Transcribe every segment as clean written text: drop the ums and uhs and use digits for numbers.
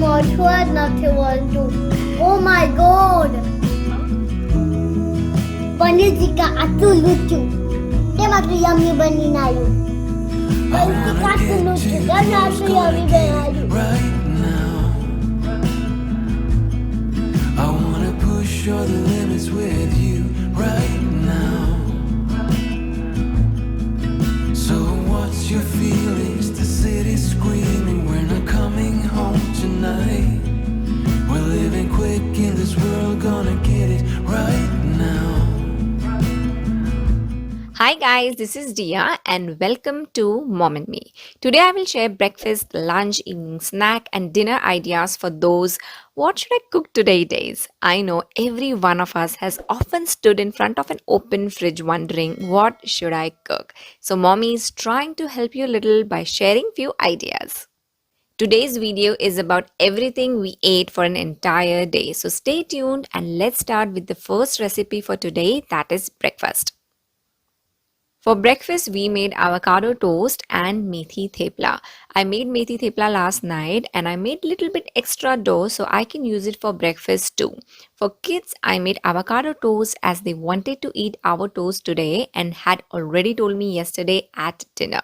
મોઢું જ નથી વળતું. Oh my God! Paneer tikka આટલું લૂચ્યું કેમ આટલું યમ્મી બનીને આવ્યું? પનીર ટીકા આટલું લૂચ્યું કેમ આટલું યમ્મી બનાવ્યું? right now. I wanna push all the limits with you right now. So what's your feelings? The city's screaming, we're not coming home tonight. We're living quick in this world, gonna get it right now. Hi guys, this is Dia and welcome to Mom and Me. Today I will share breakfast, lunch, evening snack and dinner ideas for those what should I cook today days. I know every one of us has often stood in front of an open fridge wondering what should I cook. So mommy is trying to help you a little by sharing few ideas. Today's video is about everything we ate for an entire day. So stay tuned and let's start with the first recipe for today, that is breakfast. For breakfast, we made avocado toast and methi thepla. I made methi thepla last night and I made little bit extra dough so I can use it for breakfast too. For kids, I made avocado toast as they wanted to eat our toast today and had already told me yesterday at dinner.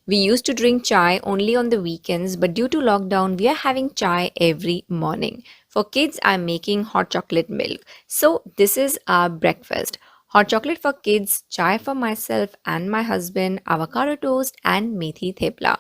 We used to drink chai only on the weekends, but due to lockdown, we are having chai every morning. For kids, I'm making hot chocolate milk. So this is our breakfast. Hot chocolate for kids, chai for myself and my husband, avocado toast and methi thepla.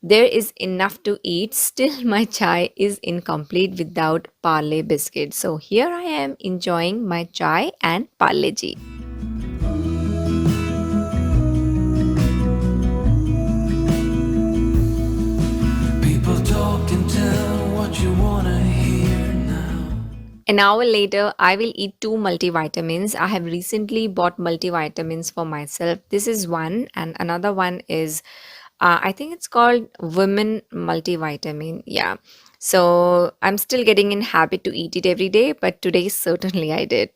There is enough to eat, still my chai is incomplete without parle biscuit. So here I am enjoying my chai and parle ji. People talk and tell what you wanna hear now. An hour later, I will eat 2 multivitamins. I have recently bought multivitamins for myself. This is one, and another one is, I think it's called Women Multivitamin. Yeah. So I'm still getting in habit to eat it every day, but today certainly I did.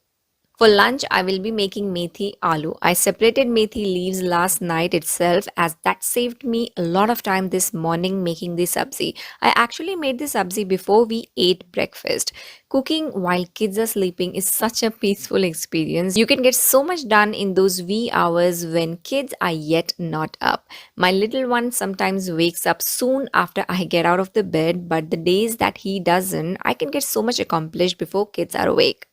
For lunch, I will be making methi aloo. I separated methi leaves last night itself as that saved me a lot of time this morning making the sabzi. I actually made the sabzi before we ate breakfast. Cooking while kids are sleeping is such a peaceful experience. You can get so much done in those wee hours when kids are yet not up. My little one sometimes wakes up soon after I get out of the bed, but the days that he doesn't, I can get so much accomplished before kids are awake.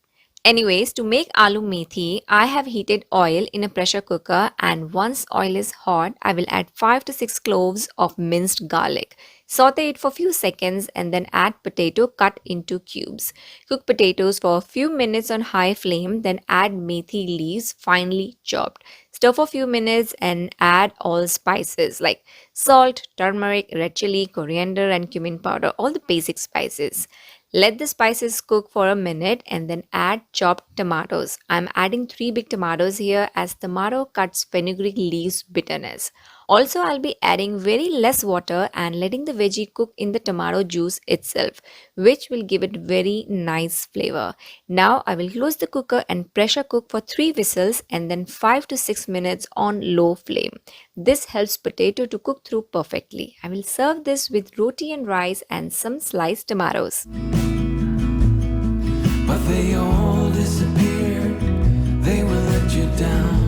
Anyways, to make aloo methi, I have heated oil in a pressure cooker and once oil is hot, I will add 5 to 6 cloves of minced garlic. Saute it for a few seconds and then add potato cut into cubes. Cook potatoes for a few minutes on high flame, then add methi leaves finely chopped. Stir for a few minutes and add all spices like salt, turmeric, red chili, coriander and cumin powder, all the basic spices. Let the spices cook for a minute and then add chopped tomatoes. I'm adding 3 big tomatoes here as tomato cuts fenugreek leaves bitterness. Also, I'll be adding very less water and letting the veggie cook in the tomato juice itself, which will give it very nice flavor. Now, I will close the cooker and pressure cook for 3 whistles and then 5 to 6 minutes on low flame. This helps potato to cook through perfectly. I will serve this with roti and rice and some sliced tomatoes. But they all disappeared, they will let you down.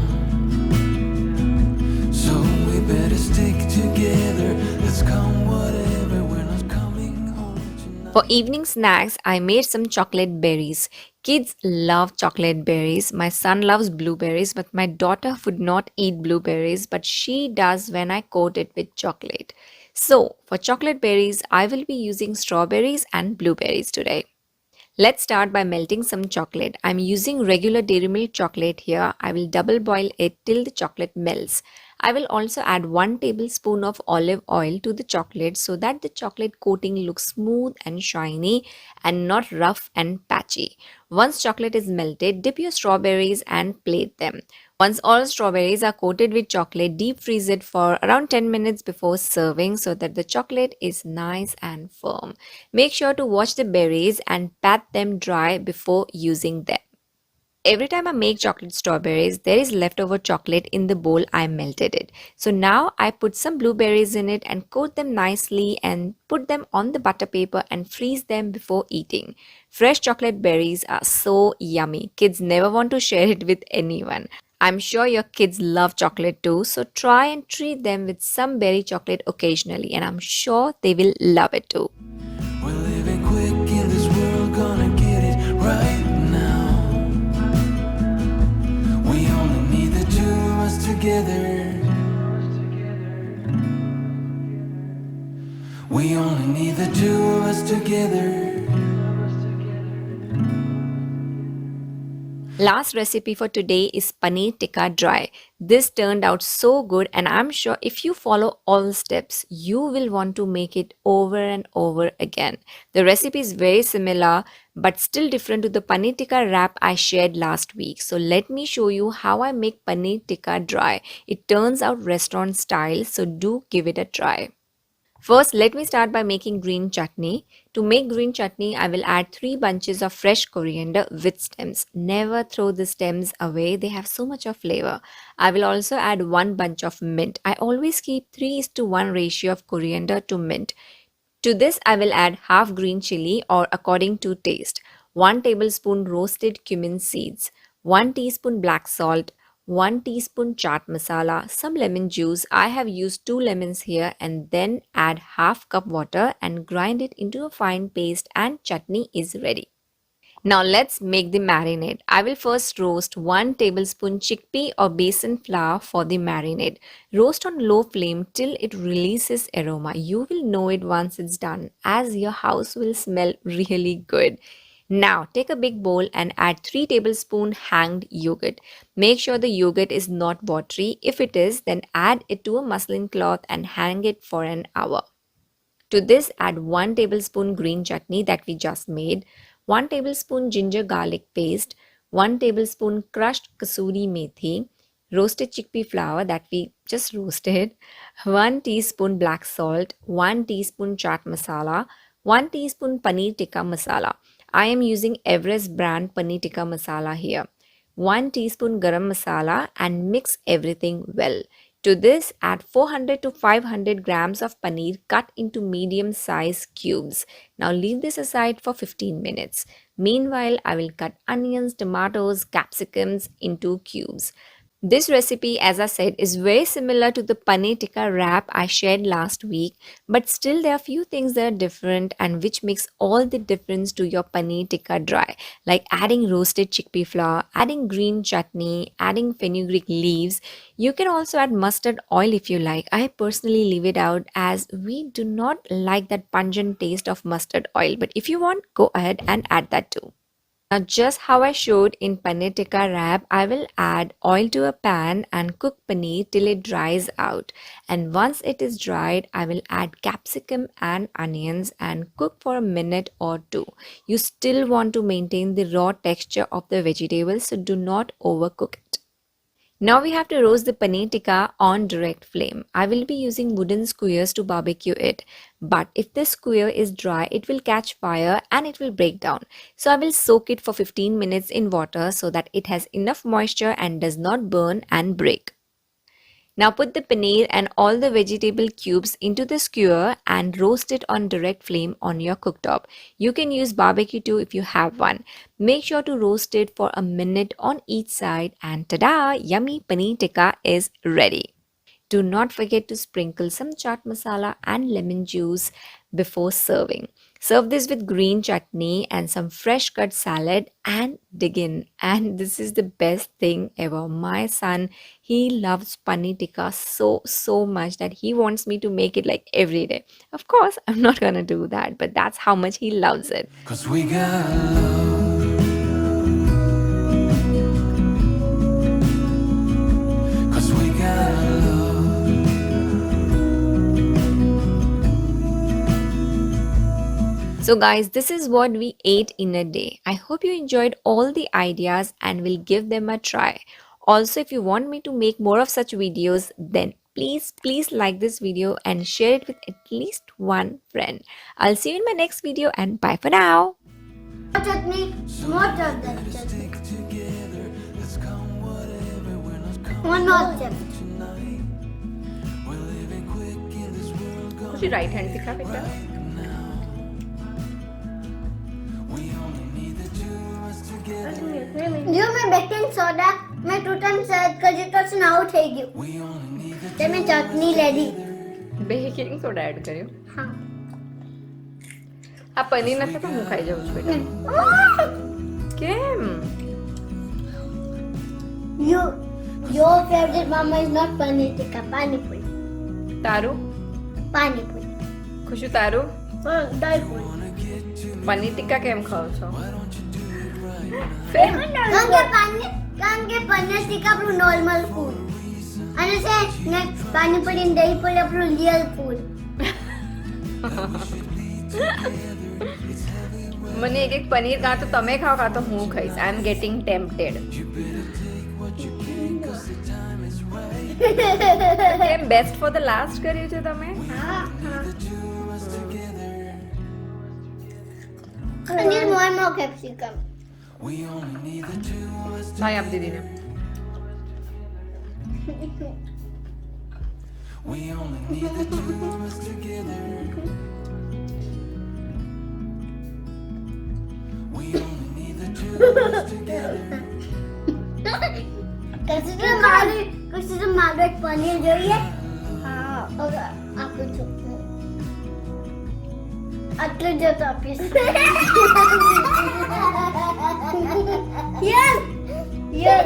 So we better stick together, let's come whatever, we're not coming home tonight. For evening snacks, I made some chocolate berries. Kids love chocolate berries. My son loves blueberries, but my daughter would not eat blueberries, but she does when I coat it with chocolate. So, for chocolate berries, I will be using strawberries and blueberries today. Let's start by melting some chocolate. I'm using regular Dairy Milk chocolate here. I will double boil it till the chocolate melts. I will also add 1 tablespoon of olive oil to the chocolate so that the chocolate coating looks smooth and shiny and not rough and patchy. Once chocolate is melted, dip your strawberries and plate them. Once all strawberries are coated with chocolate, deep freeze it for around 10 minutes before serving so that the chocolate is nice and firm. Make sure to wash the berries and pat them dry before using them. Every time I make chocolate strawberries, there is leftover chocolate in the bowl I melted it. So now I put some blueberries in it and coat them nicely and put them on the butter paper and freeze them before eating. Fresh chocolate berries are so yummy. Kids never want to share it with anyone. I'm sure your kids love chocolate too, so try and treat them with some berry chocolate occasionally, and I'm sure they will love it too. We're living quick in this world, gonna get it right now. We only need the two of us together. We only need the two of us together. Last recipe for today is paneer tikka dry. This turned out so good, and I'm sure if you follow all the steps, you will want to make it over and over again. The recipe is very similar but still different to the paneer tikka wrap I shared last week. So let me show you how I make paneer tikka dry. It turns out restaurant style, so do give it a try. First, let me start by making green chutney. To make green chutney, I will add 3 bunches of fresh coriander with stems. Never throw the stems away, they have so much of flavor. I will also add 1 bunch of mint. I always keep 3:1 ratio of coriander to mint. To this, I will add half green chili or according to taste, 1 tablespoon roasted cumin seeds, 1 teaspoon black salt, 1 teaspoon chaat masala, some lemon juice. I have used 2 lemons here, and then add half cup water and grind it into a fine paste, and chutney is ready. Now let's make the marinade. I will first roast 1 tablespoon chickpea or besan flour for the marinade. Roast on low flame till it releases aroma. You will know it once it's done, as your house will smell really good. Now take a big bowl and add 3 tablespoons hanged yogurt. Make sure the yogurt is not watery. If it is, then add it to a muslin cloth and hang it for an hour. To this, add 1 tablespoon green chutney that we just made, 1 tablespoon ginger garlic paste, 1 tablespoon crushed kasuri methi, roasted chickpea flour that we just roasted, 1 teaspoon black salt, 1 teaspoon chaat masala, 1 teaspoon paneer tikka masala. I am using Everest brand paneer tikka masala here. 1 teaspoon garam masala and mix everything well. To this, add 400 to 500 grams of paneer cut into medium size cubes. Now leave this aside for 15 minutes. Meanwhile, I will cut onions, tomatoes, capsicums into cubes. This recipe, as I said, is very similar to the paneer tikka wrap I shared last week, but still there are few things that are different and which makes all the difference to your paneer tikka dry, like adding roasted chickpea flour, adding green chutney, adding fenugreek leaves. You can also add mustard oil if you like. I personally leave it out as we do not like that pungent taste of mustard oil, but if you want, go ahead and add that too. Now, just how I showed in paneer tikka wrap, I will add oil to a pan and cook paneer till it dries out. And once it is dried, I will add capsicum and onions and cook for a minute or two. You still want to maintain the raw texture of the vegetables, so do not overcook it. Now we have to roast the paneer tikka on direct flame. I will be using wooden skewers to barbecue it. But if the skewer is dry, it will catch fire and it will break down. So I will soak it for 15 minutes in water so that it has enough moisture and does not burn and break. Now put the paneer and all the vegetable cubes into the skewer and roast it on direct flame on your cooktop. You can use barbecue too if you have one. Make sure to roast it for a minute on each side and tada! Yummy paneer tikka is ready. Do not forget to sprinkle some chaat masala and lemon juice before serving. Serve this with green chutney and some fresh cut salad and dig in. And this is the best thing ever. My son, he loves paneer tikka so much that he wants me to make it like every day. Of course, I'm not gonna do that, but that's how much he loves it. 'Cause we got love. 'Cause we got love. So guys, this is what we ate in a day. I hope you enjoyed all the ideas and will give them a try. Also, if you want me to make more of such videos, then please like this video and share it with at least one friend. I'll see you in my next video and bye for now. Chutney, more of that chutney. Stick together One more chip. ખુશી right hand થી ખા બેટા. જો મેં baking soda મેં 2 times add કરી તો સ્નાવ થઈ ગયું. તે મેં ચટણી લેધી. બેકિંગ સોડા એડ કર્યો. હા. આ પનીર નથી તો હું ખાઈ જાઉં છું બેટા. કેમ? Your favorite mama is not paneer tikka, pani puri. તારું? Pani puri. ખુશી તારું? Dal puri. પનીર ટિક્કા કેમ ખાવ છો? કારણ કે પનીર ટીકા આપણું નોર્મલ ફૂડ અને છે ને પાણીપુરી અને દહીં પુરી આપણું રિયલ ફૂડ. મને એક એક પનીર કાં તો તમે ખાઓ કાં તો હું ખાઈશ. આઈ એમ ગેટિંગ ટેમ્પટેડ. કેમ બેસ્ટ ફોર ધ લાસ્ટ કર્યું છે તમે? પનીર મોર કેપ્સિકમ. ભાઈ આપ દીદીને. કશું મારું એક પનીર જોઈએ. હા આપું છું. આટલું જો તો આપીશ. Yes yes.